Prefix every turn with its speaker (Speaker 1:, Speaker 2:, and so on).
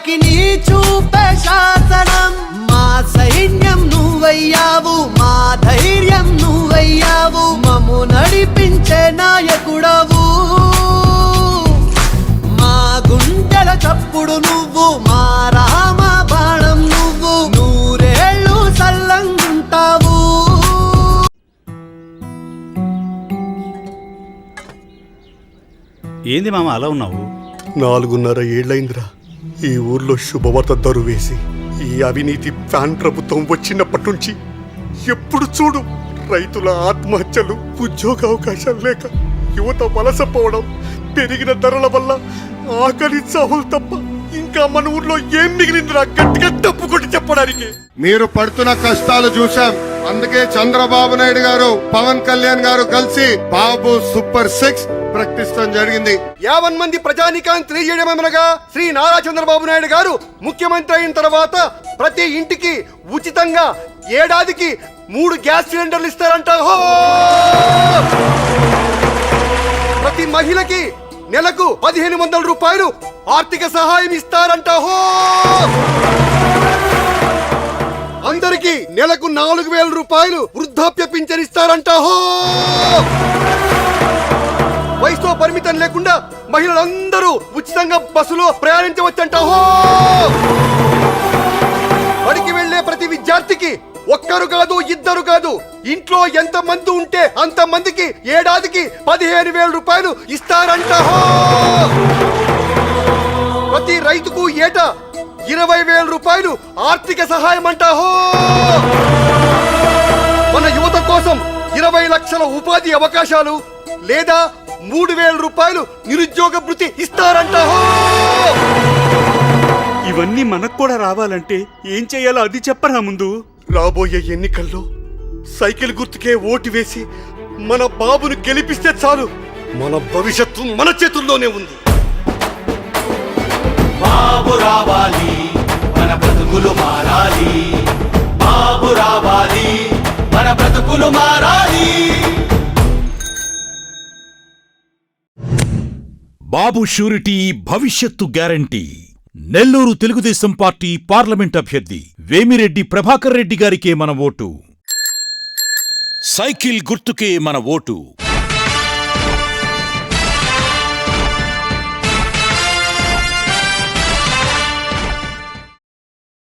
Speaker 1: వారికి నీ చూపే శాసనం. మా సైన్యం నువ్వయ్యావు, మా ధైర్యం నువ్వయ్యావు, మమ్ము నడిపించే నాయకుడవు. మా గుండెల చప్పుడు నువ్వు, మా రామ బాణం నువ్వు, నూరేళ్ళు సల్లంగుంటావు.
Speaker 2: ఏంది మామ అలా ఉన్నావు?
Speaker 3: 4.5 ఏళ్లైందిరా ఈ ఊర్లో శుభవార్త దరువేసి. ఈ అవినీతి ఫ్యాన్ ప్రభుత్వం వచ్చినప్పటి నుంచి ఎప్పుడు చూడు రైతుల ఆత్మహత్యలు, ఉద్యోగ అవకాశాలు లేక యువత వలసపోవడం, పెరిగిన ధరల వల్ల ఆకలి చావులు తప్ప ఇంకా మన ఊర్లో ఏం మిగిలిందిరా గట్టిగా తప్పుకొట్టి చెప్పడానికి.
Speaker 4: మీరు పడుతున్న కష్టాలు చూశాం. అందుకే చంద్రబాబు నాయుడు గారు, పవన్ కళ్యాణ్ గారు కలిసి బాబు సూపర్ 6 ప్రకటించడం జరిగింది.
Speaker 3: 50 మంది ప్రజానికాన్ని తెలియజేయడమేమనగా శ్రీ నారా చంద్రబాబు నాయుడు గారు ముఖ్యమంత్రి అయిన తర్వాత ప్రతి ఇంటికి ఉచితంగా ఏడాదికి 3 గ్యాస్ సిలిండర్లు ఇస్తారంట. ప్రతి మహిళకి నెలకు 1500 రూపాయలు ఆర్థిక సహాయం ఇస్తారంట. అందరికి నెలకు 4000 రూపాయలు వృద్ధాప్య పింఛన్ ఇస్తారంట. వయసుతో పరిమితం లేకుండా మహిళలందరూ ఉచితంగా బస్సులో ప్రయాణించవచ్చంట. బడికి వెళ్లే ప్రతి విద్యార్థికి ఒక్కరు కాదు, ఇద్దరు కాదు, ఇంట్లో ఎంత మంది ఉంటే అంత మందికి ఏడాదికి 15,000 రూపాయలు ఇస్తారంట. ప్రతి రైతుకు ఏటా 20,000 రూపాయలు ఆర్థిక సహాయం అంట. మన యువత కోసం 20 లక్షల ఉపాధి అవకాశాలు లేదా 3,000 రూపాయలు నిరుద్యోగ భృతి ఇస్తారంట.
Speaker 2: ఇవన్నీ మనకు కూడా రావాలంటే ఏం చెయ్యాలో అది చెప్పరా ముందు.
Speaker 3: రాబోయే ఎన్నికల్లో సైకిల్ గుర్తుకే ఓటు వేసి మన బాబును గెలిపిస్తే చాలు. మన భవిష్యత్తు మన చేతుల్లోనే ఉంది.
Speaker 5: బాబు రావాలి, మన బ్రతుకులు మారాలి. బాబు రావాలి, మన బ్రతుకులు మారాలి.
Speaker 6: బాబు షూరిటీ భవిష్యత్తు guarantee. Nellore Telugu Desam party parliament అభ్యర్థి వేమిరెడ్డి ప్రభాకర్ రెడ్డి గారికే మన ఓటు. సైకిల్ గుర్తుకే మన ఓటు.